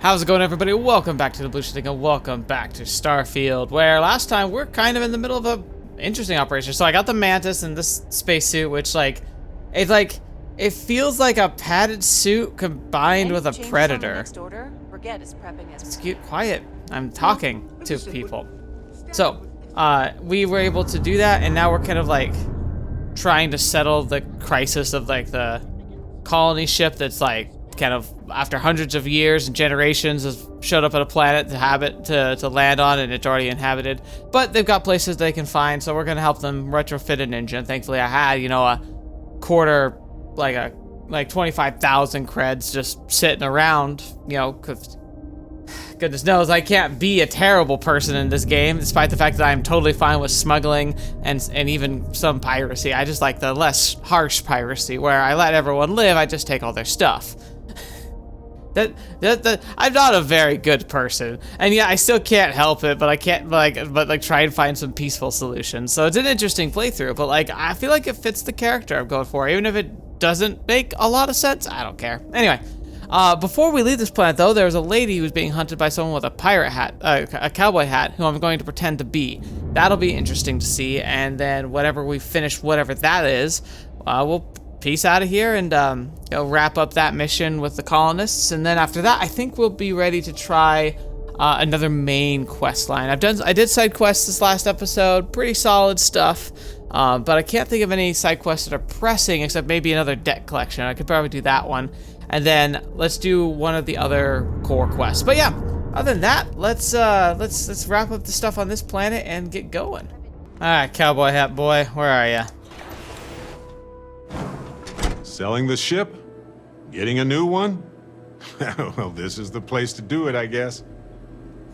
How's it going, everybody? Welcome back to TheBlueShifting and welcome back to Starfield, where last time we're kind of in the middle of a interesting operation. So I got the Mantis in this spacesuit, which it feels like a padded suit combined with a Predator. It's cute. Quiet. I'm talking to people. So we were able to do that, and now we're kind of like trying to settle the crisis of like the colony ship that's like kind of after hundreds of years and generations has showed up at a planet to land on, and it's already inhabited, but they've got places they can find, so we're gonna help them retrofit an engine. Thankfully I had, you know, a quarter, like 25,000 creds just sitting around, you know, because goodness knows I can't be a terrible person in this game, despite the fact that I'm totally fine with smuggling and even some piracy. I just like the less harsh piracy where I let everyone live, I just take all their stuff. I'm not a very good person, and yeah, I still can't help it, but I can't but try and find some peaceful solutions. So it's an interesting playthrough, but like I feel like it fits the character I'm going for, even if it doesn't make a lot of sense. I don't care. Anyway, before we leave this planet, though, there's a lady who's being hunted by someone with a pirate hat, a cowboy hat, who I'm going to pretend to be. That'll be interesting to see, and then whenever we finish whatever that is, we'll peace out of here and you know, wrap up that mission with the colonists, and then after that I think we'll be ready to try another main quest line. I did side quests this last episode, pretty solid stuff, but I can't think of any side quests that are pressing except maybe another debt collection. I could probably do that one, and then let's do one of the other core quests. But yeah, other than that, let's wrap up the stuff on this planet and get going. All right, cowboy hat boy, where are ya? Selling the ship? Getting a new one? Well, this is the place to do it, I guess.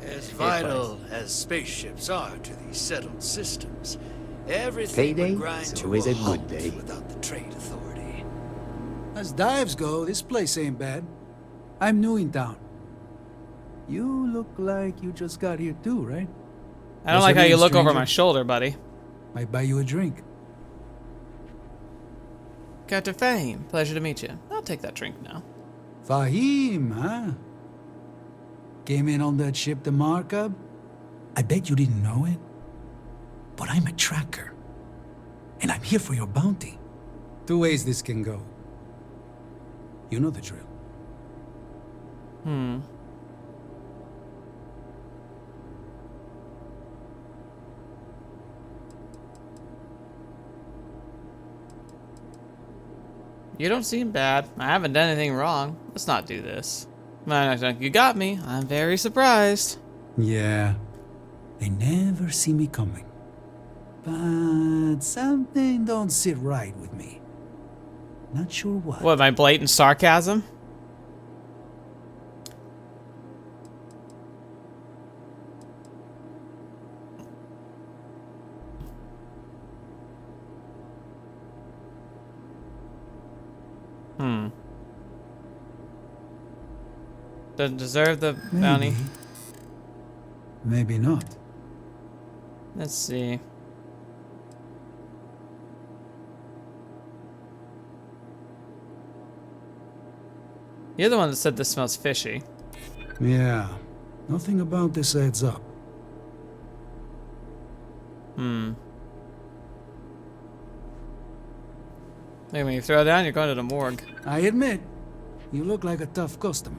As vital as spaceships are to these settled systems, everything Payday would grind is to always a a good halt day. without the trade authority. As dives go, this place ain't bad. I'm new in town. You look like you just got here too, right? I don't What's like your how you name, look over stranger? my shoulder, buddy. Might buy you a drink. Captain Fahim, pleasure to meet you. I'll take that drink now. Fahim, huh? Came in on that ship, the Markup? I bet you didn't know it. But I'm a tracker. And I'm here for your bounty. Two ways this can go. You know the drill. You don't seem bad. I haven't done anything wrong. Let's not do this. No, you got me. I'm very surprised. Yeah. They never see me coming. But something don't sit right with me. Not sure what. What, my blatant sarcasm? Doesn't deserve the bounty. Maybe not. Let's see. You're the one that said this smells fishy. Yeah. Nothing about this adds up. Maybe when you throw down, you're going to the morgue. I admit, you look like a tough customer.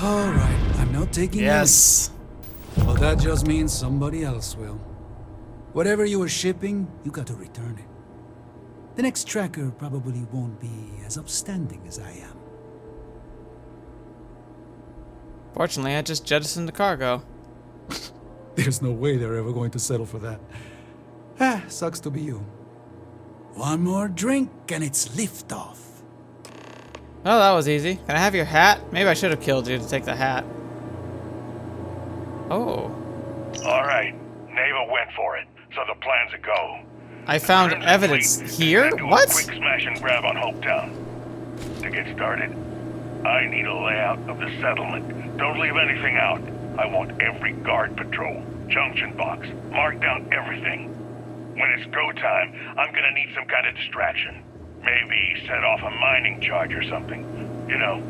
All right, I'm not taking Yes. any. Well, that just means somebody else will. Whatever you were shipping, you got to return it. The next tracker probably won't be as upstanding as I am. Fortunately, I just jettisoned the cargo. There's no way they're ever going to settle for that. Ah, sucks to be you. One more drink and it's liftoff. Oh, that was easy. Can I have your hat? Maybe I should have killed you to take the hat. Oh. All right, Neva went for it, so the plan's a go. I found Crimson evidence Fleet is here? gonna do What? A quick smash and grab on Hopetown. To get started, I need a layout of the settlement. Don't leave anything out. I want every guard patrol, junction box, mark down everything. When it's go time, I'm gonna need some kind of distraction. Maybe set off a mining charge or something. You know,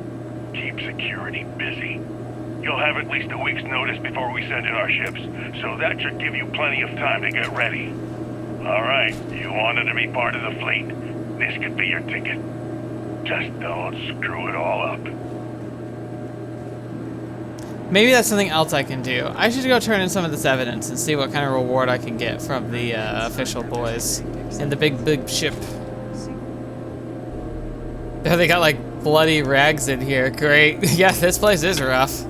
keep security busy. You'll have at least a week's notice before we send in our ships, so that should give you plenty of time to get ready. All right, you wanted to be part of the fleet. This could be your ticket. Just don't screw it all up. Maybe that's something else I can do. I should go turn in some of this evidence and see what kind of reward I can get from the official boys in the big ship. Oh, they got like bloody rags in here. Great. Yeah, this place is rough.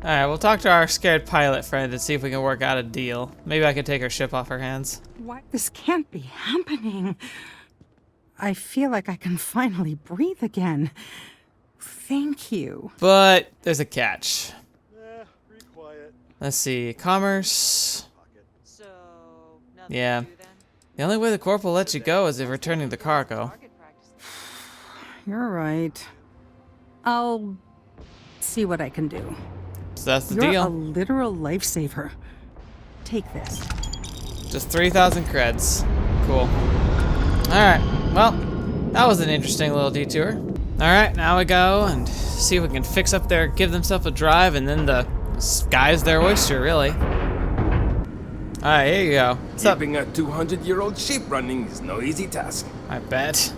Alright, we'll talk to our scared pilot friend and see if we can work out a deal. Maybe I can take her ship off her hands. Why? This can't be happening. I feel like I can finally breathe again. Thank you. But there's a catch. Pretty quiet. Let's see. Commerce. So, nothing Yeah. to do then? The only way the Corp will let you go is if returning the cargo. Target practice. You're right. I'll see what I can do. So that's the You're a deal. literal lifesaver. Take this. Just 3,000 creds. Cool. Alright. Well, that was an interesting little detour. Alright, now we go and see if we can fix up their, give themselves a drive, and then the sky's their oyster, really. Alright, here you go. What's up? Keeping a 200-year-old ship running is no easy task. I bet.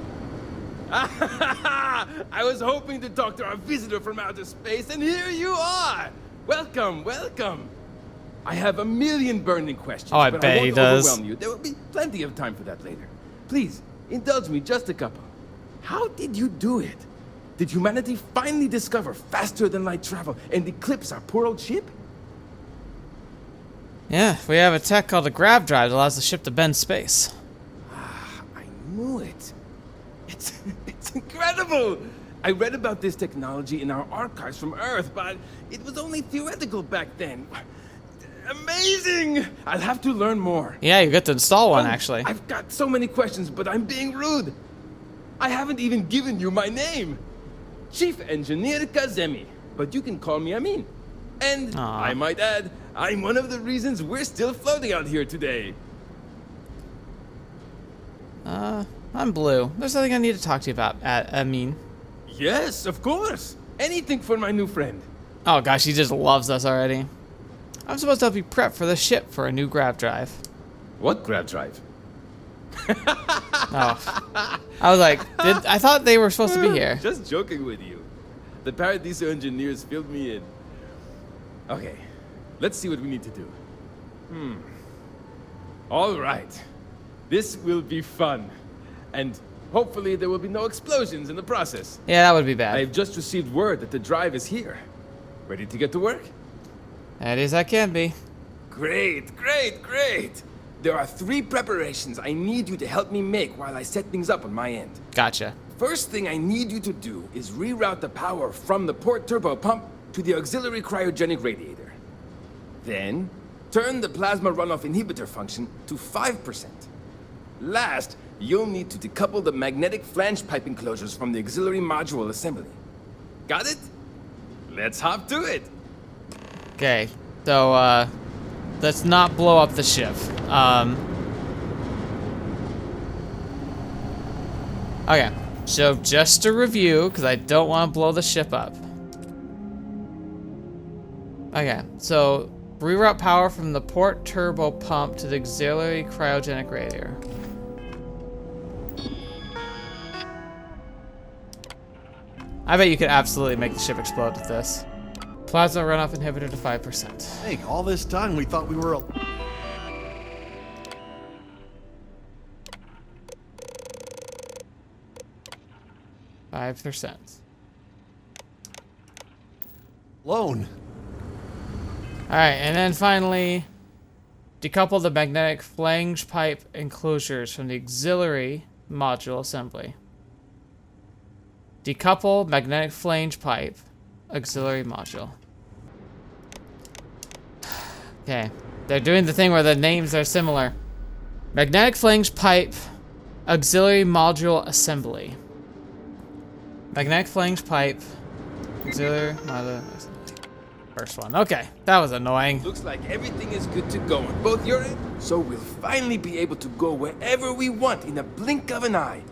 I was hoping to talk to our visitor from outer space, and here you are! Welcome, welcome! I have a million burning questions, Oh, I but bet I won't he does. overwhelm you. There will be plenty of time for that later. Please, indulge me just a couple. How did you do it? Did humanity finally discover faster-than-light travel and eclipse our poor old ship? Yeah, we have a tech called a grav drive that allows the ship to bend space. I knew it. It's incredible! I read about this technology in our archives from Earth, but it was only theoretical back then. Amazing! I'll have to learn more. Yeah, you get to install one, Oh, actually. I've got so many questions, but I'm being rude. I haven't even given you my name. Chief Engineer Kazemi, but you can call me Amin. And Aw. I might add, I'm one of the reasons we're still floating out here today. I'm Blue. There's nothing I need to talk to you about, I mean. Yes, of course. Anything for my new friend. Oh gosh, he just loves us already. I'm supposed to help you prep for the ship for a new grav drive. What grab drive? Oh. I was like, I thought they were supposed to be here. Just joking with you. The Paradiso engineers filled me in. Okay, let's see what we need to do. All right. This will be fun. And hopefully there will be no explosions in the process. Yeah, that would be bad. I've just received word that the drive is here. Ready to get to work? That is, I can be. Great, great, great. There are 3 preparations I need you to help me make while I set things up on my end. Gotcha. First thing I need you to do is reroute the power from the port turbo pump to the auxiliary cryogenic radiator. Then, turn the plasma runoff inhibitor function to 5%. Last, you'll need to decouple the magnetic flange pipe enclosures from the auxiliary module assembly. Got it? Let's hop to it. Okay, so, let's not blow up the ship. Okay, so just to review, because I don't want to blow the ship up. Okay, so reroute power from the port turbo pump to the auxiliary cryogenic radiator. I bet you could absolutely make the ship explode with this. Plasma runoff inhibitor to 5%. Hey, all this time we thought we were. 5%. Alone. Alright, and then finally, decouple the magnetic flange pipe enclosures from the auxiliary module assembly. Decouple magnetic flange pipe auxiliary module. Okay, they're doing the thing where the names are similar. Magnetic flange pipe auxiliary module assembly. Magnetic flange pipe auxiliary module assembly. First one. Okay, that was annoying. Looks like everything is good to go on both your end, so we'll finally be able to go wherever we want in a blink of an eye.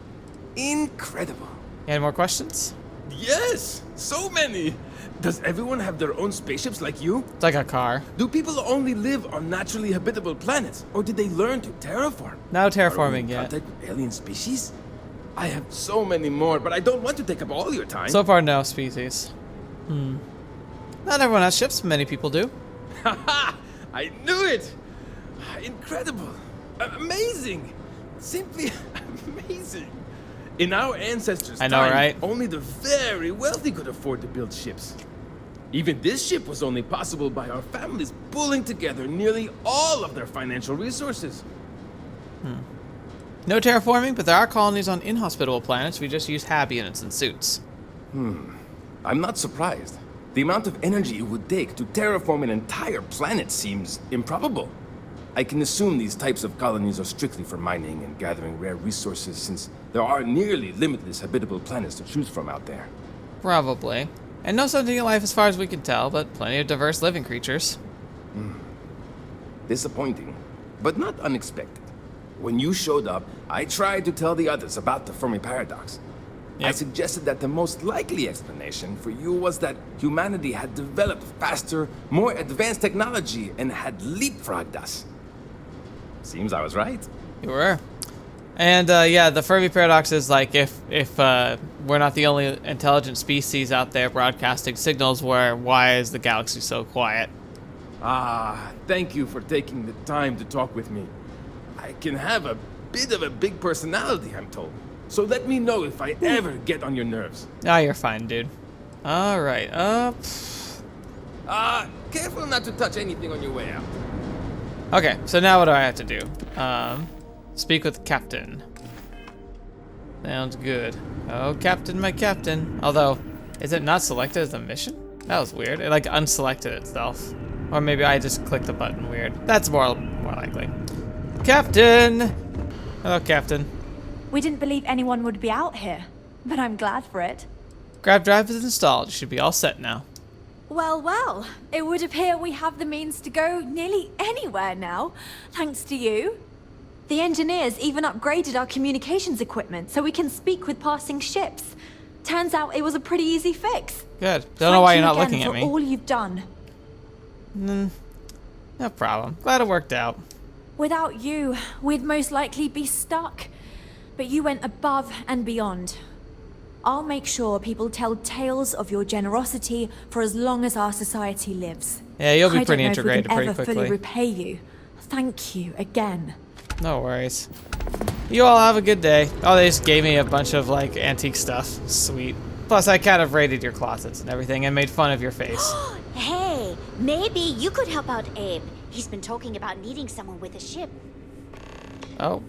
Incredible. Any more questions? Yes, so many. Does everyone have their own spaceships like you? It's like a car. Do people only live on naturally habitable planets, or did they learn to terraform? No Are we terraforming in yet. contact with alien species? I have so many more, but I don't want to take up all your time. So far, no species. Not everyone has ships. Many people do. Haha! I knew it! Incredible! Amazing! Simply amazing! In our ancestors' I know, time, right? only the very wealthy could afford to build ships. Even this ship was only possible by our families pulling together nearly all of their financial resources. No terraforming, but there are colonies on inhospitable planets. We just use HAB units and suits. I'm not surprised. The amount of energy it would take to terraform an entire planet seems improbable. I can assume these types of colonies are strictly for mining and gathering rare resources, since there are nearly limitless habitable planets to choose from out there. Probably. And no sentient life as far as we can tell, but plenty of diverse living creatures. Disappointing, but not unexpected. When you showed up, I tried to tell the others about the Fermi paradox. I Yep. suggested that the most likely explanation for you was that humanity had developed faster, more advanced technology and had leapfrogged us. Seems I was right. You were. And yeah, the Fermi paradox is like if we're not the only intelligent species out there broadcasting signals, why is the galaxy so quiet? Thank you for taking the time to talk with me. I can have a bit of a big personality, I'm told. So let me know if I ever get on your nerves. Ah, you're fine, dude. All right. Careful not to touch anything on your way out. Okay. So now what do I have to do? Speak with Captain. Sounds good. Oh, Captain, my Captain. Although, is it not selected as a mission? That was weird. It like unselected itself. Or maybe I just clicked the button weird. That's more likely. Captain! Hello, Captain. We didn't believe anyone would be out here, but I'm glad for it. Grab drive is installed. You should be all set now. Well, well, it would appear we have the means to go nearly anywhere now, thanks to you. The engineers even upgraded our communications equipment so we can speak with passing ships. Turns out it was a pretty easy fix. Good. Don't know why you're not Thank you looking at again me. for all you've done. No problem. Glad it worked out. Without you, we'd most likely be stuck. But you went above and beyond. I'll make sure people tell tales of your generosity for as long as our society lives. Yeah, you'll be I pretty don't know integrated if we can pretty ever quickly. fully repay you. Thank you again. No worries. You all have a good day. Oh, they just gave me a bunch of like antique stuff. Sweet. Plus, I kind of raided your closets and everything and made fun of your face. Hey, maybe you could help out Abe. He's been talking about needing someone with a ship. Oh,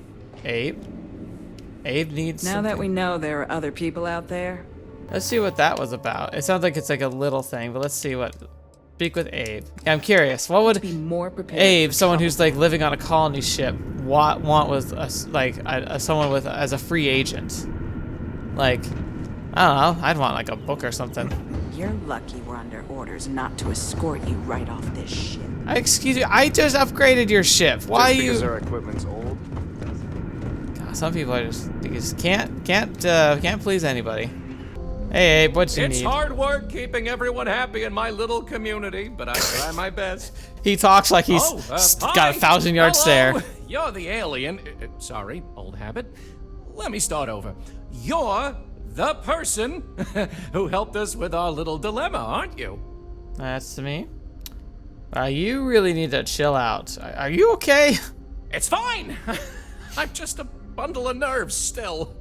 Abe. Abe needs Now something. that we know there are other people out there. Let's see what that was about. It sounds like it's like a little thing, but let's see what. Speak with Abe. Yeah, I'm curious. What would Be more prepared. Abe, someone who's like living on a colony ship, want with us, like someone with as a free agent? Like, I don't know. I'd want like a book or something. You're lucky we're under orders not to escort you right off this ship. Excuse me. I just upgraded your ship. Why Just because you? our equipment's old? God, some people are just can't please anybody. Hey, Abe, what you It's need? hard work keeping everyone happy in my little community, but I try my best. He talks like he's Hi. got a 1,000-yard stare. Hello. You're the alien. Sorry, old habit. Let me start over. You're the person who helped us with our little dilemma, aren't you? That's me. You really need to chill out. Are you okay? It's fine. I'm just a bundle of nerves still.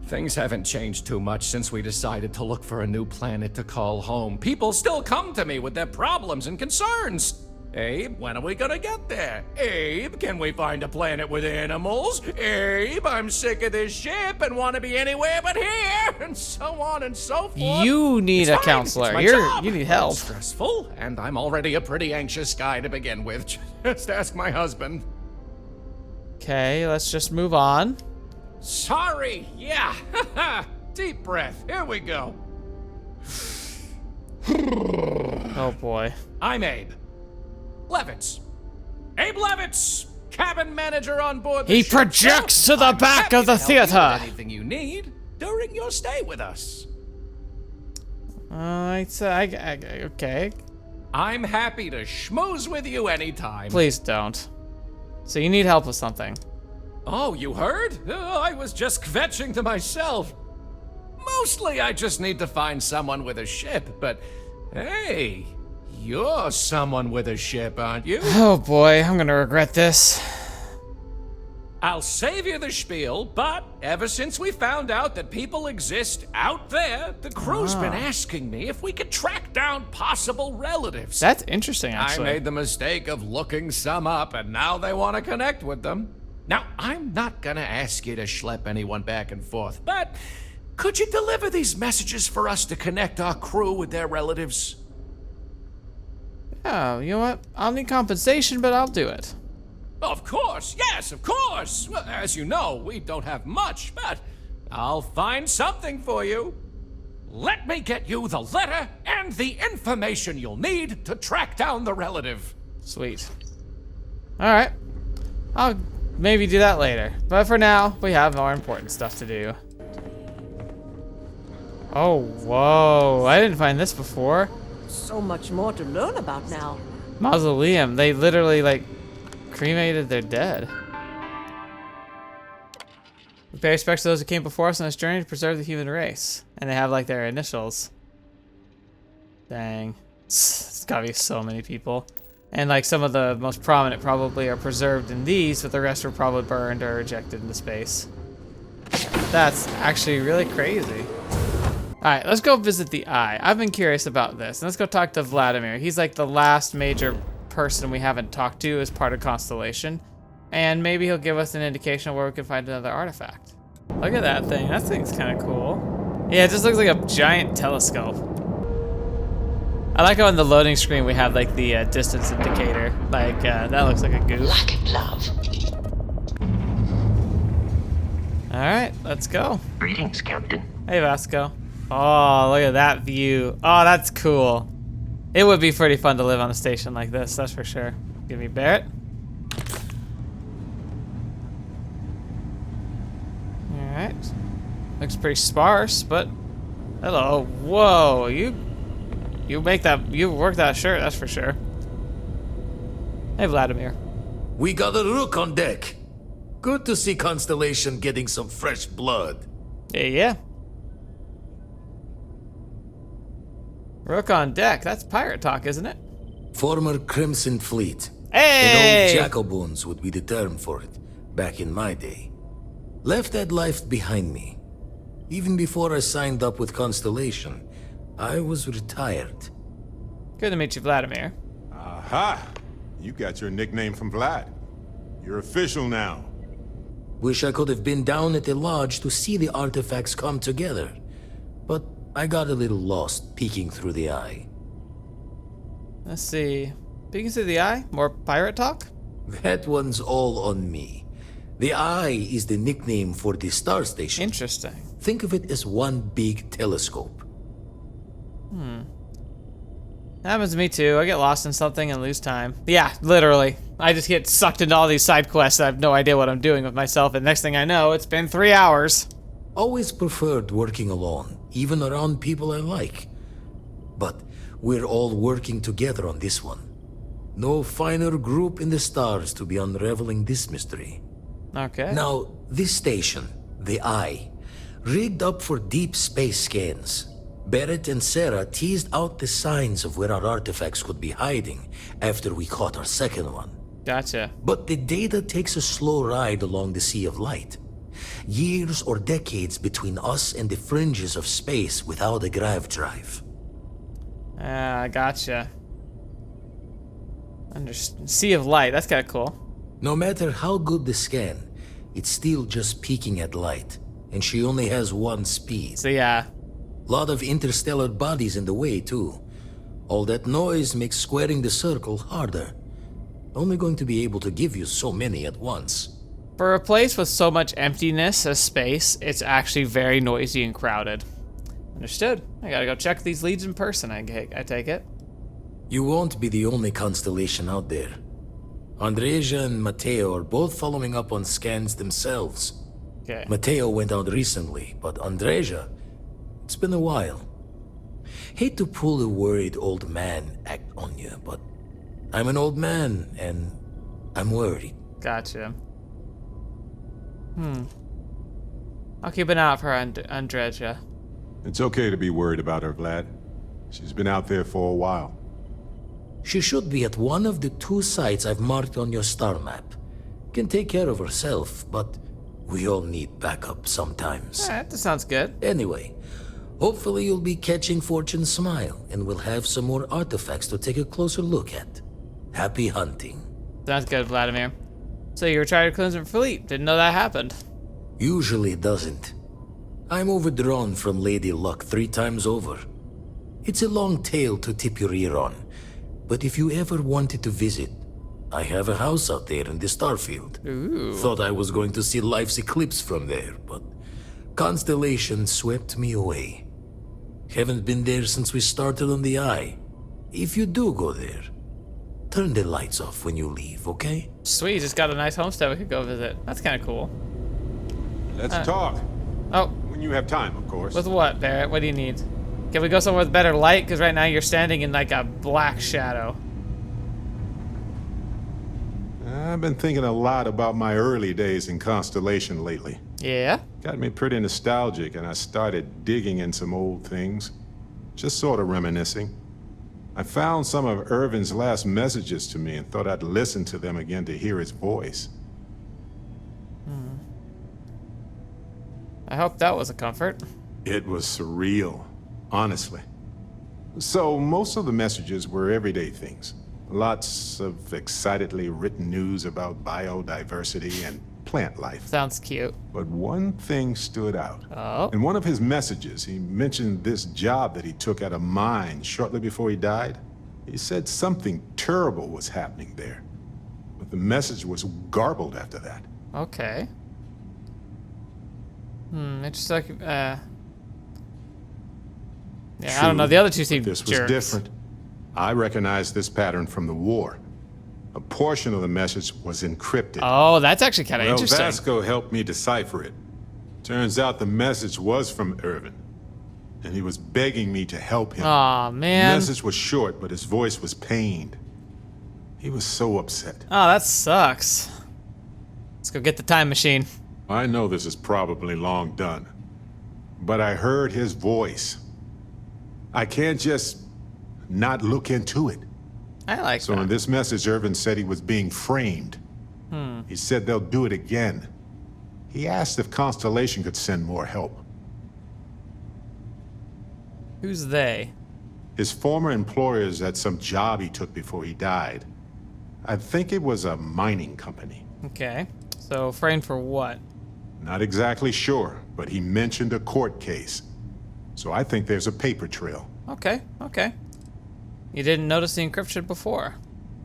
Things haven't changed too much since we decided to look for a new planet to call home. People still come to me with their problems and concerns. Abe, when are we gonna get there? Abe, can we find a planet with animals? Abe, I'm sick of this ship and want to be anywhere but here, and so on and so forth. You need It's a fine. counselor. It's my You job. need help. It's stressful, and I'm already a pretty anxious guy to begin with. Just ask my husband. Okay, let's just move on. Sorry, yeah. Deep breath. Here we go. Oh boy. I'm Abe Levitz. Abe Levitz, cabin manager on board the He ship. projects to the I'm back happy of the to help you with theater. anything you need during your stay with us. Okay. I'm happy to schmooze with you anytime. Please don't. So you need help with something. Oh, you heard? I was just kvetching to myself. Mostly I just need to find someone with a ship, but hey, you're someone with a ship, aren't you? Oh boy, I'm gonna regret this. I'll save you the spiel, but ever since we found out that people exist out there, the crew's been asking me if we could track down possible relatives. That's interesting, actually. I made the mistake of looking some up, and now they want to connect with them. Now, I'm not gonna ask you to schlep anyone back and forth, but could you deliver these messages for us to connect our crew with their relatives? Yeah, you know what? I'll need compensation, but I'll do it. Of course, yes, of course. Well, as you know, we don't have much, but I'll find something for you. Let me get you the letter and the information you'll need to track down the relative. Sweet. Alright. I'll maybe do that later. But for now, we have more important stuff to do. Oh, whoa. I didn't find this before. So much more to learn about now. Mausoleum. They literally, like, cremated their dead. We pay respects to those who came before us on this journey to preserve the human race. And they have, like, their initials. Dang. It's gotta be so many people. And, like, some of the most prominent probably are preserved in these, but the rest were probably burned or ejected into space. That's actually really crazy. Alright, let's go visit the Eye. I've been curious about this. Let's go talk to Vladimir. He's like the last major person we haven't talked to as part of Constellation. And maybe he'll give us an indication of where we can find another artifact. Look at that thing. That thing's kind of cool. Yeah, it just looks like a giant telescope. I like how on the loading screen we have like the distance indicator. Like, that looks like a goof. Love. Alright, let's go. Greetings, Captain. Hey, Vasco. Oh, look at that view. Oh, that's cool. It would be pretty fun to live on a station like this, that's for sure. Give me Barrett. Alright. Looks pretty sparse, but hello. Whoa, you work that shirt, that's for sure. Hey, Vladimir. We got a rook on deck. Good to see Constellation getting some fresh blood. Yeah. Rook on deck. That's pirate talk, isn't it? Former Crimson Fleet. Hey! And old Jackalbones would be the term for it, back in my day. Left that life behind me. Even before I signed up with Constellation, I was retired. Good to meet you, Vladimir. Aha! You got your nickname from Vlad. You're official now. Wish I could have been down at the lodge to see the artifacts come together. But I got a little lost peeking through the Eye. Let's see. Peeking through the Eye? More pirate talk? That one's all on me. The Eye is the nickname for the star station. Interesting. Think of it as one big telescope. That happens to me too. I get lost in something and lose time. Yeah, literally. I just get sucked into all these side quests. I have no idea what I'm doing with myself, and next thing I know, it's been 3 hours. Always preferred working alone, even around people I like. But we're all working together on this one. No finer group in the stars to be unraveling this mystery. Okay. Now, this station, the Eye, rigged up for deep space scans. Barrett and Sarah teased out the signs of where our artifacts could be hiding after we caught our second one. Gotcha. But the data takes a slow ride along the Sea of Light. Years or decades between us and the fringes of space without a grav drive. Gotcha. Sea of Light, that's kind of cool. No matter how good the scan, it's still just peeking at light, and she only has one speed. So yeah. Lot of interstellar bodies in the way, too. All that noise makes squaring the circle harder. Only going to be able to give you so many at once. For a place with so much emptiness as space, it's actually very noisy and crowded. Understood. I gotta go check these leads in person, I take it. You won't be the only Constellation out there. Andreja and Mateo are both following up on scans themselves. Okay. Mateo went out recently, but Andreja, it's been a while. Hate to pull a worried old man act on you, but I'm an old man and I'm worried. Gotcha. I'll keep an eye out for Andreja. It's okay to be worried about her, Vlad. She's been out there for a while. She should be at one of the 2 sites I've marked on your star map. Can take care of herself, but we all need backup sometimes. That sounds good. Anyway, hopefully you'll be catching Fortune's smile, and we'll have some more artifacts to take a closer look at. Happy hunting. Sounds good, Vladimir. So you retired Cleanser Fleet. Didn't know that happened. Usually it doesn't. I'm overdrawn from Lady Luck 3 times over. It's a long tale to tip your ear on, but if you ever wanted to visit, I have a house out there in the Starfield. Ooh. Thought I was going to see life's eclipse from there, but Constellation swept me away. Haven't been there since we started on the Eye. If you do go there, turn the lights off when you leave, okay? Sweet, just got a nice homestead we could go visit. That's kind of cool. Let's talk. Oh. When you have time, of course. With what, Barrett? What do you need? Can we go somewhere with better light? Because right now you're standing in like a black shadow. I've been thinking a lot about my early days in Constellation lately. Yeah? Got me pretty nostalgic, and I started digging in some old things. Just sort of reminiscing. I found some of Irvin's last messages to me and thought I'd listen to them again to hear his voice. I hope that was a comfort. It was surreal, honestly. So, most of the messages were everyday things. Lots of excitedly written news about biodiversity and plant life. Sounds cute. But one thing stood out. Oh? In one of his messages, he mentioned this job that he took at a mine shortly before he died. He said something terrible was happening there. But the message was garbled after that. Okay. Interesting. Yeah, True, I don't know. The other two seem this jerks. was different. I recognized this pattern from the war. A portion of the message was encrypted. Oh, that's actually kind of Well, interesting. Vasco helped me decipher it. Turns out the message was from Irvin, and he was begging me to help him. Aw, man. The message was short, but his voice was pained. He was so upset. Oh, that sucks. Let's go get the time machine. I know this is probably long done, but I heard his voice. I can't just not look into it. I like So that. in this message, Irvin said he was being framed. He said they'll do it again. He asked if Constellation could send more help. Who's they? His former employers had some job he took before he died. I think it was a mining company. Okay. So, framed for what? Not exactly sure, but he mentioned a court case. So I think there's a paper trail. Okay, okay. You didn't notice the encryption before?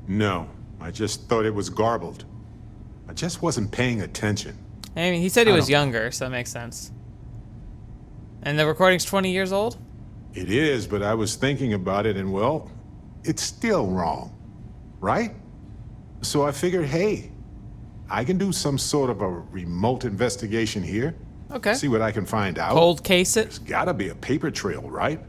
No, I just thought it was garbled. I just wasn't paying attention. I mean, he said he I was don't- younger, so that makes sense. And the recording's 20 years old? It is, but I was thinking about it and, well, it's still wrong, right? So I figured, hey, I can do some sort of a remote investigation here. Okay. See what I can find out. Cold case it? There's gotta be a paper trail, right?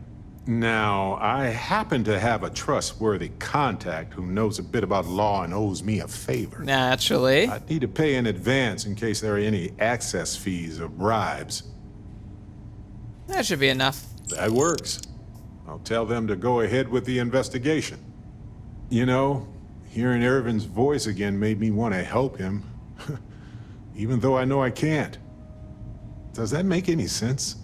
Now, I happen to have a trustworthy contact who knows a bit about law and owes me a favor. Naturally. I need to pay in advance in case there are any access fees or bribes. That should be enough. That works. I'll tell them to go ahead with the investigation. You know, hearing Irvin's voice again made me want to help him, even though I know I can't. Does that make any sense?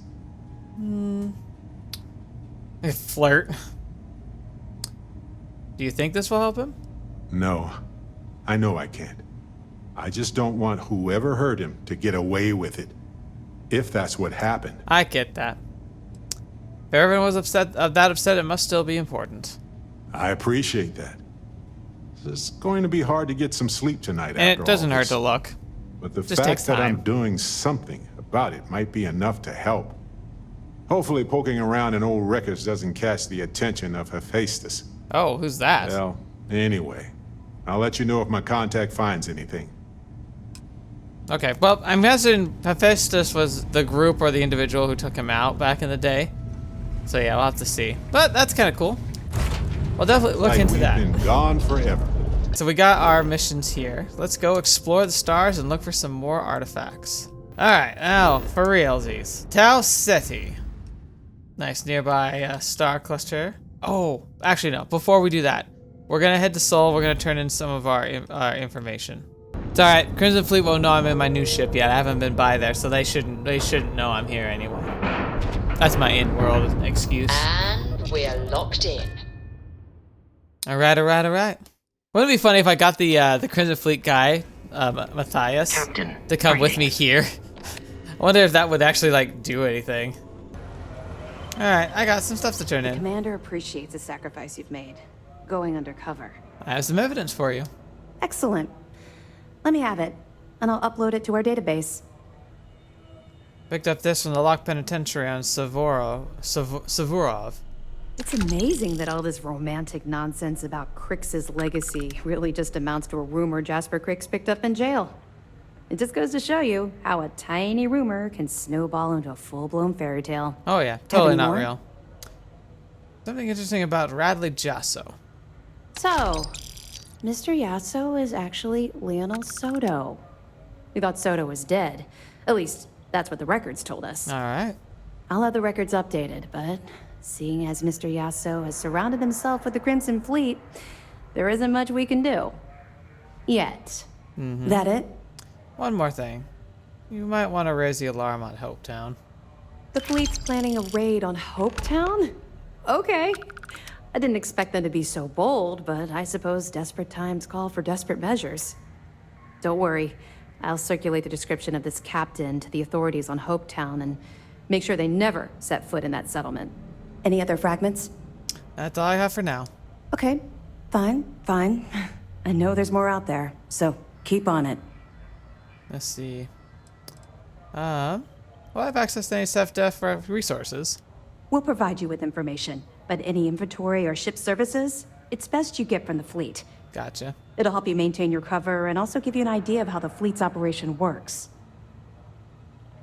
Flirt. Do you think this will help him? No, I know I can't. I just don't want whoever hurt him to get away with it, if that's what happened. I get that. If everyone was that upset, it must still be important. I appreciate that. It's going to be hard to get some sleep tonight And after it doesn't all hurt this. to look. But the Just takes fact that I'm time. doing something about it might be enough to help. Hopefully poking around in old records doesn't catch the attention of Hephaestus. Oh, who's that? Well, anyway, I'll let you know if my contact finds anything. Okay, well, I'm guessing Hephaestus was the group or the individual who took him out back in the day. So yeah, we'll have to see. But that's kind of cool. We'll definitely look into that. We've been gone forever. So we got our missions here. Let's go explore the stars and look for some more artifacts. Alright, now for realsies. Tau Ceti. Nice nearby star cluster. Oh, actually no, before we do that, we're gonna head to Sol, we're gonna turn in some of our information. It's alright, Crimson Fleet won't know I'm in my new ship yet. I haven't been by there, so they shouldn't know I'm here anyway. That's my in-world excuse. And we're locked in. Alright. Wouldn't it be funny if I got the Crimson Fleet guy, Matthias, Captain, to come with me here? I wonder if that would actually, like, do anything. Alright, I got some stuff to turn in. Commander appreciates the sacrifice you've made, going undercover. I have some evidence for you. Excellent. Let me have it, and I'll upload it to our database. Picked up this from the locked penitentiary on Savurov. It's amazing that all this romantic nonsense about Crix's legacy really just amounts to a rumor Jasper Crix picked up in jail. It just goes to show you how a tiny rumor can snowball into a full-blown fairy tale. Oh yeah, totally not real. Something interesting about Radley Jasso. So, Mr. Yasso is actually Lionel Soto. We thought Soto was dead. At least, that's what the records told us. Alright. I'll have the records updated, but seeing as Mr. Yasso has surrounded himself with the Crimson Fleet, there isn't much we can do. Yet. That it? One more thing. You might want to raise the alarm on Hopetown. The fleet's planning a raid on Hopetown? Okay. I didn't expect them to be so bold, but I suppose desperate times call for desperate measures. Don't worry. I'll circulate the description of this captain to the authorities on Hopetown and make sure they never set foot in that settlement. Any other fragments? That's all I have for now. Okay. Fine. I know there's more out there, so keep on it. Let's see. Well, I have access to any SFDF resources. We'll provide you with information, but any inventory or ship services, it's best you get from the fleet. Gotcha. It'll help you maintain your cover and also give you an idea of how the fleet's operation works.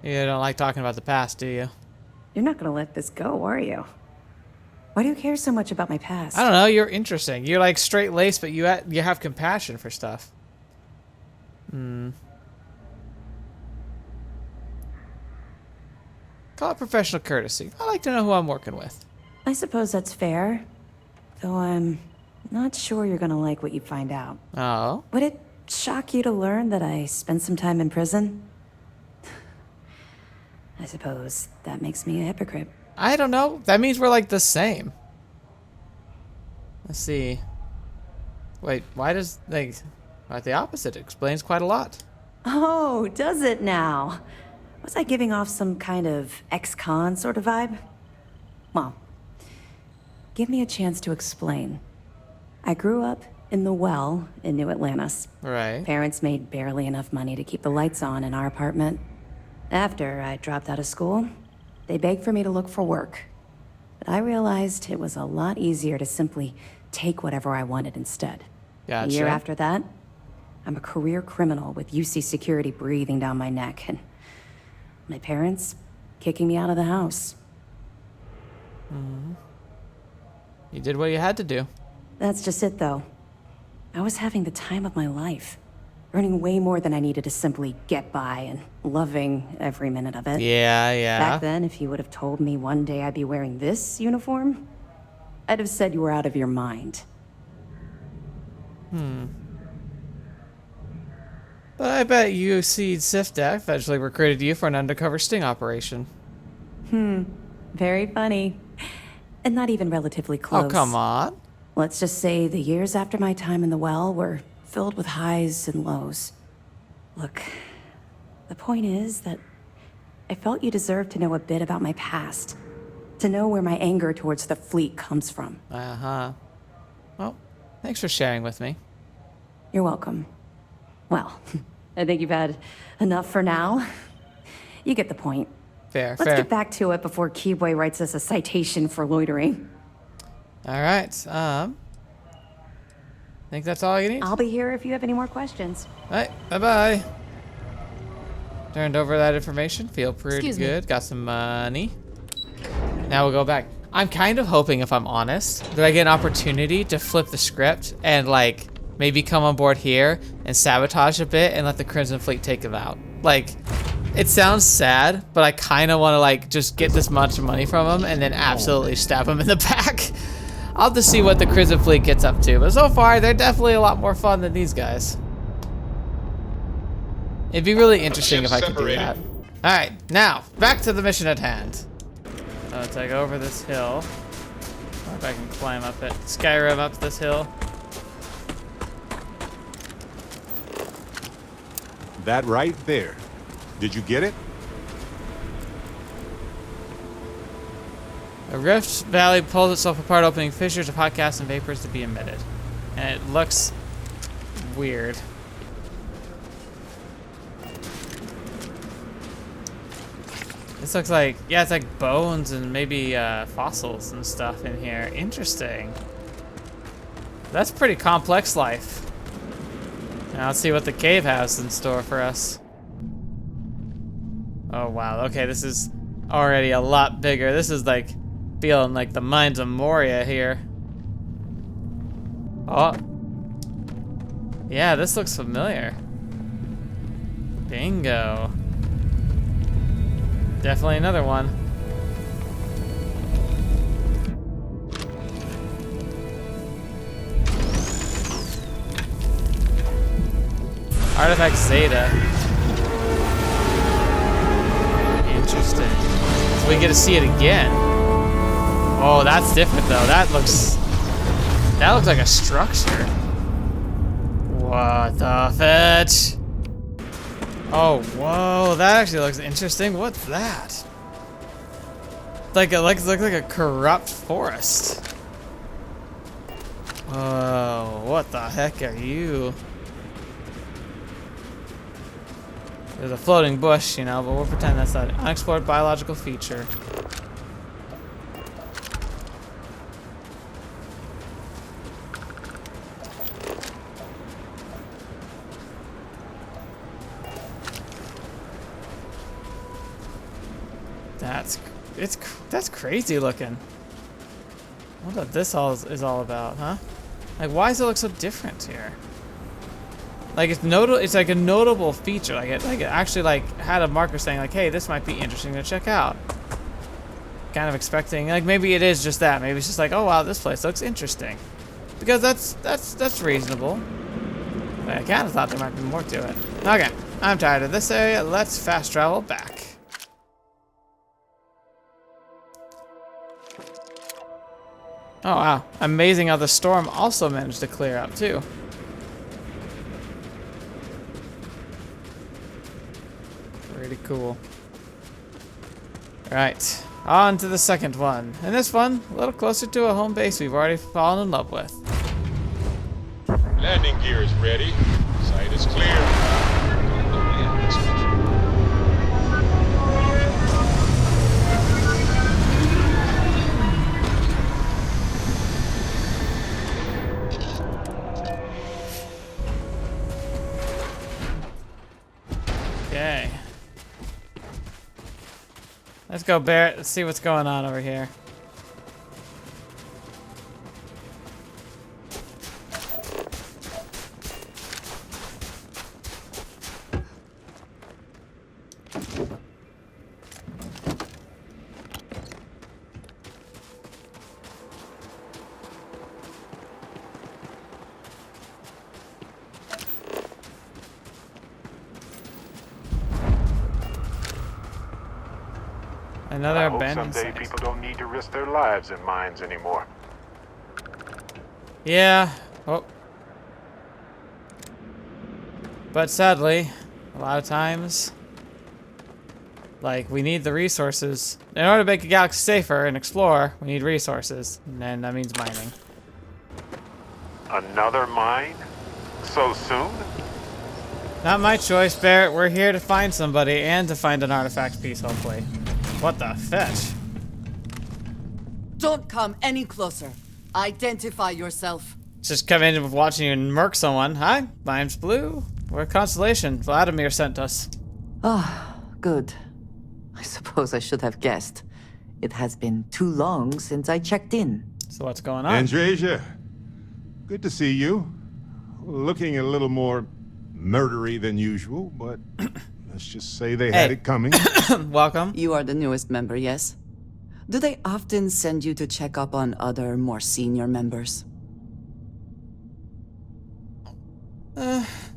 You don't like talking about the past, do you? You're not gonna let this go, are you? Why do you care so much about my past? I don't know, you're interesting. You're like straight-laced, but you have compassion for stuff. Call it professional courtesy. I like to know who I'm working with. I suppose that's fair, though I'm not sure you're gonna like what you find out. Oh? Would it shock you to learn that I spent some time in prison? I suppose that makes me a hypocrite. I don't know. That means we're like the same. Let's see. Wait, why does the opposite? It explains quite a lot. Oh, does it now? Was I giving off some kind of ex-con sort of vibe? Well, give me a chance to explain. I grew up in the Well in New Atlantis. Right. Parents made barely enough money to keep the lights on in our apartment. After I dropped out of school, they begged for me to look for work. But I realized it was a lot easier to simply take whatever I wanted instead. Gotcha. A year after that, I'm a career criminal with UC security breathing down my neck, and my parents kicking me out of the house. You did what you had to do. That's just it, though. I was having the time of my life, earning way more than I needed to simply get by and loving every minute of it. Yeah. Back then, if you would have told me one day I'd be wearing this uniform, I'd have said you were out of your mind. But I bet UC SIFDEC eventually recruited you for an undercover sting operation. Very funny. And not even relatively close. Oh, come on. Let's just say the years after my time in the Well were filled with highs and lows. Look, the point is that I felt you deserved to know a bit about my past. To know where my anger towards the fleet comes from. Well, thanks for sharing with me. You're welcome. Well, I think you've had enough for now. You get the point. Fair. Let's get back to it before Keyboy writes us a citation for loitering. All right. Think that's all you need? I'll be here if you have any more questions. All right. Bye-bye. Turned over that information. Feel pretty Excuse me. good. Got some money. Now we'll go back. I'm kind of hoping, if I'm honest, that I get an opportunity to flip the script and like maybe come on board here and sabotage a bit and let the Crimson Fleet take them out. Like, it sounds sad, but I kind of want to like just get this much money from them and then absolutely stab them in the back. I'll have to see what the Crimson Fleet gets up to, but so far they're definitely a lot more fun than these guys. It'd be really interesting if I could do that. All right, now back to the mission at hand. So let's take over this hill. I wonder if I can climb up it. Skyrim up this hill. That right there. Did you get it? A rift valley pulls itself apart, opening fissures of hot gas and vapors to be emitted. And it looks weird. This looks like, yeah, it's like bones and maybe fossils and stuff in here. Interesting. That's pretty complex life. Now let's see what the cave has in store for us. Oh wow, okay, this is already a lot bigger. This is like feeling like the Mines of Moria here. Oh. Yeah, this looks familiar. Bingo. Definitely another one. Artifact Zeta. Interesting. So we get to see it again. Oh, that's different though. That looks like a structure. What the fetch? Oh, whoa, that actually looks interesting. What's that? Like it looks like a corrupt forest. Oh, what the heck are you? There's a floating bush, you know, but we'll pretend that's not an unexplored biological feature. That's crazy looking. What this all is all about, huh? Like, why does it look so different here? Like, it's like a notable feature. Like it actually like had a marker saying like, hey, this might be interesting to check out. Kind of expecting, like, maybe it is just that. Maybe it's just like, oh wow, this place looks interesting, because that's reasonable. But I kind of thought there might be more to it. Okay, I'm tired of this area. Let's fast travel back. Oh wow, amazing how the storm also managed to clear up too. Pretty cool. Alright, on to the second one. And this one, a little closer to a home base we've already fallen in love with. Landing gear is ready. Site is clear. Okay. Let's go, Barrett. Let's see what's going on over here. Another I hope abandoned someday site. people don't need to risk their lives in mines anymore. Yeah. Oh. But sadly, a lot of times, like, we need the resources. In order to make a galaxy safer and explore, we need resources. And that means mining. Another mine? So soon? Not my choice, Barrett. We're here to find somebody and to find an artifact piece, hopefully. What the fetch? Don't come any closer. Identify yourself. Just come in watching you murk someone. Hi, my name's Blue. We're Constellation. Vladimir sent us. Ah, good. I suppose I should have guessed. It has been too long since I checked in. So what's going on? Andresia, good to see you. Looking a little more murdery than usual, but let's just say they had it coming. Welcome. You are the newest member, yes? Do they often send you to check up on other, more senior members?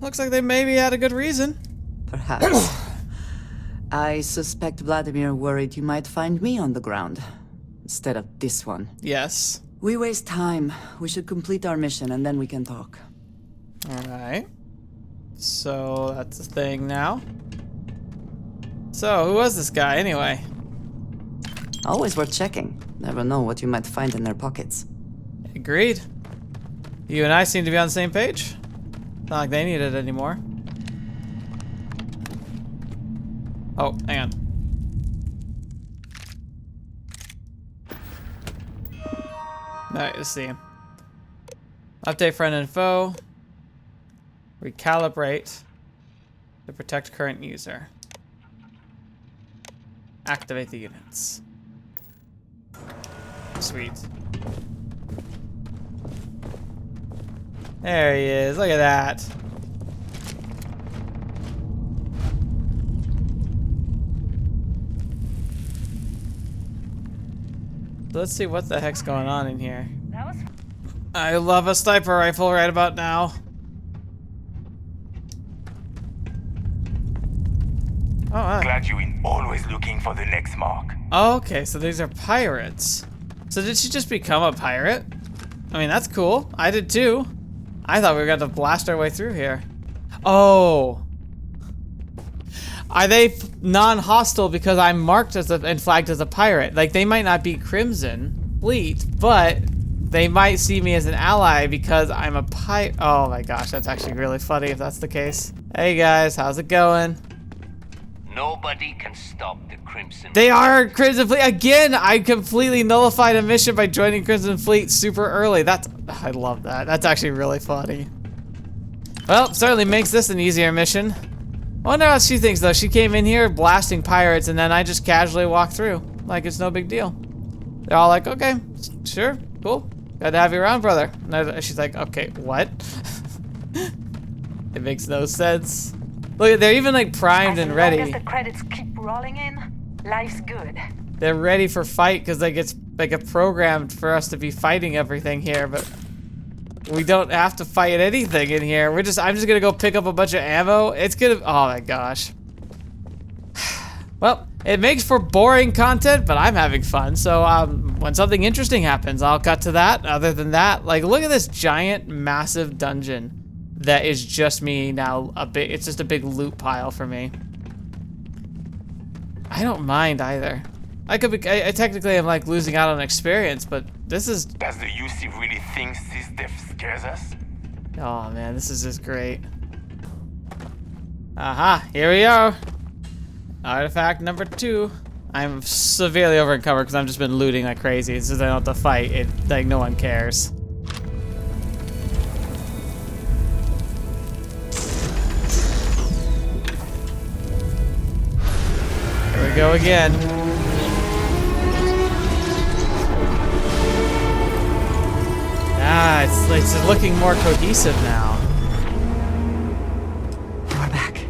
Looks like they maybe had a good reason. Perhaps. I suspect Vladimir worried you might find me on the ground instead of this one. Yes. We waste time. We should complete our mission and then we can talk. Alright. So that's the thing now. So who was this guy anyway? Always worth checking. Never know what you might find in their pockets. Agreed. You and I seem to be on the same page. Not like they need it anymore. Oh, hang on. Alright, let's see. Update friend info. Recalibrate to protect current user. Activate the units. Sweet. There he is. Look at that. Let's see what the heck's going on in here. I love a sniper rifle right about now. Oh, wow. Glad you in always looking for the next mark. Okay, so these are pirates. So did she just become a pirate? I mean, that's cool. I did too. I thought we were going to blast our way through here. Oh. Are they non-hostile because I'm marked as and flagged as a pirate? Like, they might not be Crimson Fleet, but they might see me as an ally because I'm a pirate. Oh my gosh, that's actually really funny if that's the case. Hey guys, how's it going? Nobody can stop the Crimson. They are Crimson Fleet again. I completely nullified a mission by joining Crimson Fleet super early. I love that. That's actually really funny. Well, certainly makes this an easier mission. I wonder how she thinks though. She came in here blasting pirates and then I just casually walked through. Like it's no big deal. They're all like, okay, sure, cool. Glad to have you around, brother. And she's like, okay, what? It makes no sense. Look, they're even like primed and ready. As long as the credits keep rolling in, life's good. They're ready for fight because like it's like a programmed for us to be fighting everything here, but we don't have to fight anything in here. I'm just gonna go pick up a bunch of ammo. It's gonna, oh my gosh. Well, it makes for boring content, but I'm having fun. So when something interesting happens, I'll cut to that. Other than that, like look at this giant, massive dungeon that is just me now. It's just a big loot pile for me. I don't mind either. I technically am like losing out on experience, but this is. Does the UC really think this stuff scares us? Oh man, this is just great. Aha, here we are. Artifact number 2. I'm severely over encumbered because I've just been looting like crazy. Since I don't have to fight, like no one cares. Here we go again. Ah, it's looking more cohesive now. We're back.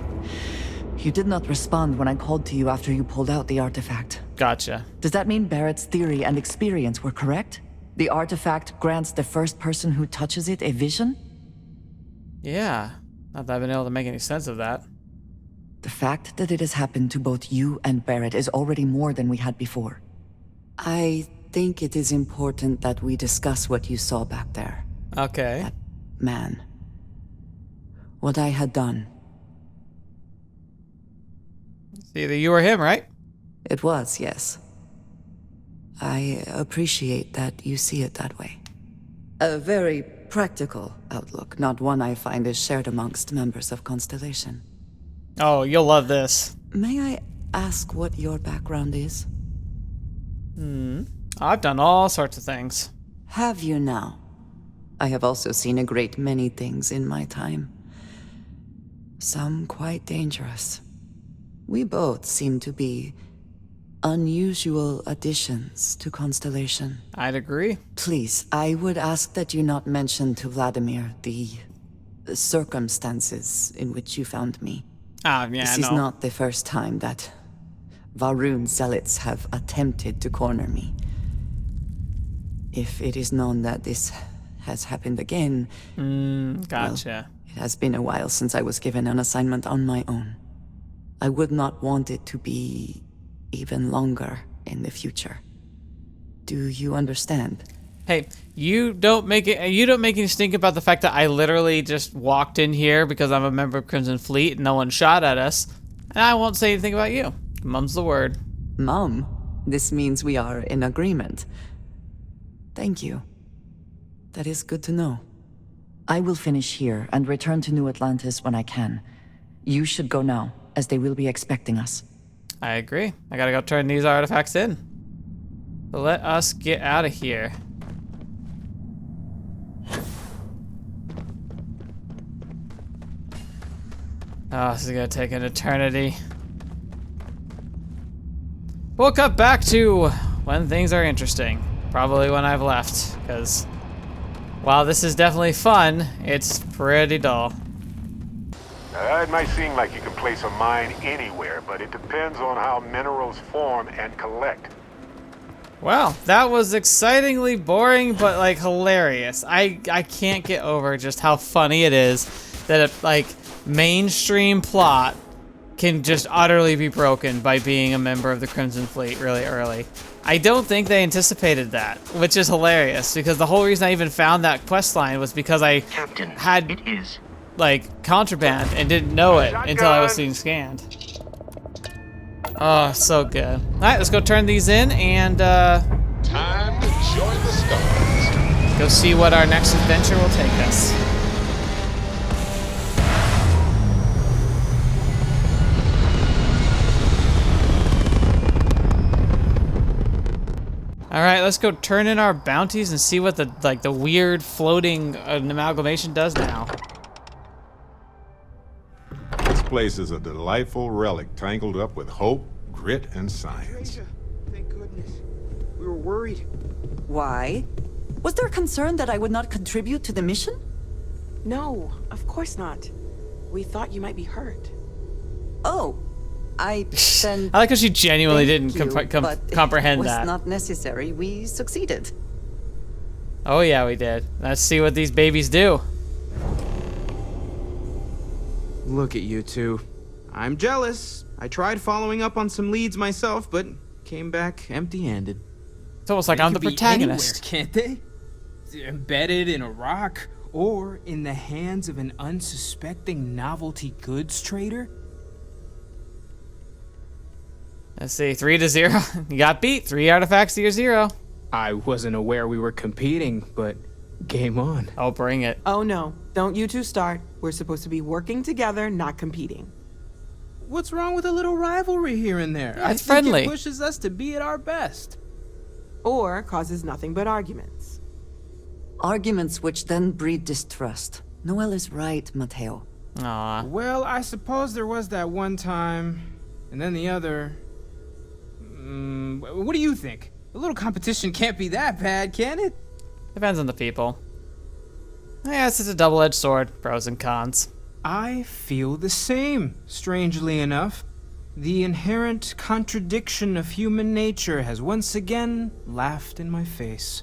You did not respond when I called to you after you pulled out the artifact. Gotcha. Does that mean Barrett's theory and experience were correct? The artifact grants the first person who touches it a vision? Yeah. Not that I've been able to make any sense of that. The fact that it has happened to both you and Barrett is already more than we had before. I think it is important that we discuss what you saw back there. Okay. That man. What I had done. It's either you or him, right? It was, yes. I appreciate that you see it that way. A very practical outlook, not one I find is shared amongst members of Constellation. Oh, you'll love this. May I ask what your background is? I've done all sorts of things. Have you now? I have also seen a great many things in my time. Some quite dangerous. We both seem to be unusual additions to Constellation. I'd agree. Please, I would ask that you not mention to Vladimir the circumstances in which you found me. Yeah, This is not the first time that Varun zealots have attempted to corner me. If it is known that this has happened again... Gotcha. Well, it has been a while since I was given an assignment on my own. I would not want it to be even longer in the future. Do you understand? Hey, you don't make any stink about the fact that I literally just walked in here because I'm a member of Crimson Fleet and no one shot at us. And I won't say anything about you. Mum's the word. Mum, this means we are in agreement. Thank you. That is good to know. I will finish here and return to New Atlantis when I can. You should go now, as they will be expecting us. I agree. I gotta go turn these artifacts in. So let us get out of here. Oh, this is gonna take an eternity. We'll cut back to when things are interesting. Probably when I've left, because while this is definitely fun, it's pretty dull. It might seem like you can place a mine anywhere, but it depends on how minerals form and collect. Well, that was excitingly boring, but like hilarious. I can't get over just how funny it is that a mainstream plot can just utterly be broken by being a member of the Crimson Fleet really early. I don't think they anticipated that, which is hilarious, because the whole reason I even found that quest line was because I had contraband and didn't know it until I was being scanned. Oh, so good. Alright, let's go turn these in and time to join the stars. Go see what our next adventure will take us. All right, let's go turn in our bounties and see what the weird floating amalgamation does now. This place is a delightful relic tangled up with hope, grit, and science. Thank goodness. We were worried. Why? Was there concern that I would not contribute to the mission? No, of course not. We thought you might be hurt. Oh, I like how she genuinely didn't comprehend that. It was that. not necessary. We succeeded. Oh yeah, we did. Let's see what these babies do. Look at you two. I'm jealous. I tried following up on some leads myself, but came back empty-handed. It's almost like I'm the protagonist. Can't they? Embedded in a rock, or in the hands of an unsuspecting novelty goods trader? Let's see, 3-0. You got beat. 3 artifacts to your 0. I wasn't aware we were competing, but game on. I'll bring it. Oh no, don't you two start. We're supposed to be working together, not competing. What's wrong with a little rivalry here and there? Yeah, it's I think friendly. It pushes us to be at our best. Or causes nothing but arguments. Arguments which then breed distrust. Noel is right, Mateo. Aw. Well, I suppose there was that one time, and then the other. What do you think? A little competition can't be that bad, can it? Depends on the people. I guess it's a double-edged sword. Pros and cons. I feel the same, strangely enough. The inherent contradiction of human nature has once again laughed in my face.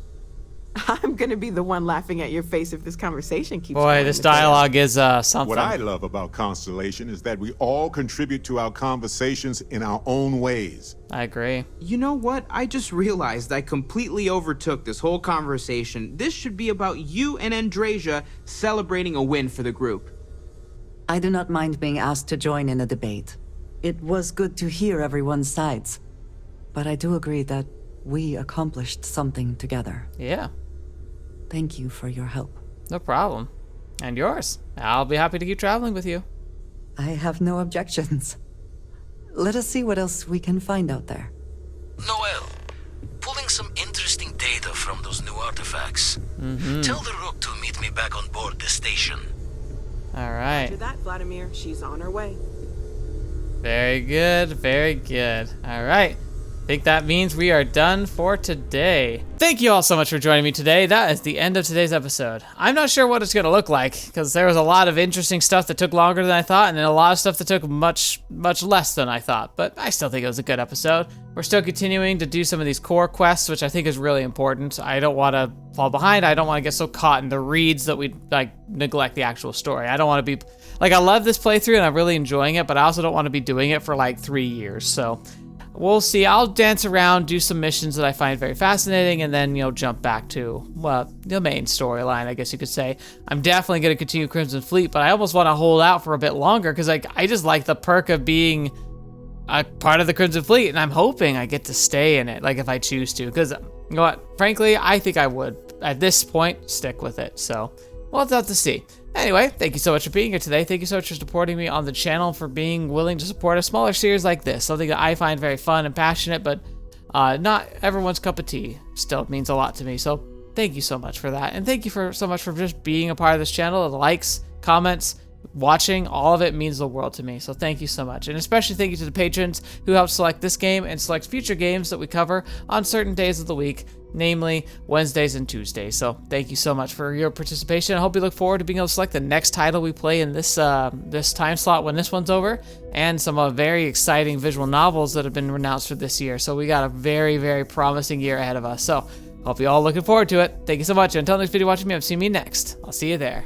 I'm gonna be the one laughing at your face if this conversation keeps going. Boy, this dialogue is something. What I love about Constellation is that we all contribute to our conversations in our own ways. I agree. You know what? I just realized I completely overtook this whole conversation. This should be about you and Andrasia celebrating a win for the group. I do not mind being asked to join in a debate. It was good to hear everyone's sides. But I do agree that we accomplished something together. Yeah. Thank you for your help. No problem. And yours. I'll be happy to keep traveling with you. I have no objections. Let us see what else we can find out there. Noel, pulling some interesting data from those new artifacts. Mm-hmm. Tell the Rook to meet me back on board the station. All right. After that, Vladimir, she's on her way. Very good, very good. All right. think that means we are done for today. Thank you all so much for joining me today. That is the end of today's episode. I'm not sure what it's going to look like, because there was a lot of interesting stuff that took longer than I thought, and then a lot of stuff that took much less than I thought, but I still think it was a good episode. We're still continuing to do some of these core quests, which I think is really important. I don't want to fall behind. I don't want to get so caught in the reads that we neglect the actual story. I don't want to be I love this playthrough and I'm really enjoying it, but I also don't want to be doing it for 3 years. So we'll see. I'll dance around, do some missions that I find very fascinating, and then, jump back to, the main storyline, I guess you could say. I'm definitely going to continue Crimson Fleet, but I almost want to hold out for a bit longer, because, I just like the perk of being a part of the Crimson Fleet, and I'm hoping I get to stay in it, if I choose to, because, you know what, frankly, I think I would, at this point, stick with it, so we'll have to see. Anyway, thank you so much for being here today. Thank you so much for supporting me on the channel, for being willing to support a smaller series like this. Something that I find very fun and passionate, but not everyone's cup of tea. Still means a lot to me. So thank you so much for that. And thank you so much for just being a part of this channel. The likes, comments, watching, all of it means the world to me. So thank you so much. And especially thank you to the patrons who help select this game and select future games that we cover on certain days of the week, namely Wednesdays and Tuesdays. So thank you so much for your participation. I hope you look forward to being able to select the next title we play in this this time slot when this one's over, and some very exciting visual novels that have been announced for this year. So we got a very, very promising year ahead of us. So hope you all looking forward to it. Thank you so much. Until next video watching me, I'm seeing me next. I'll see you there.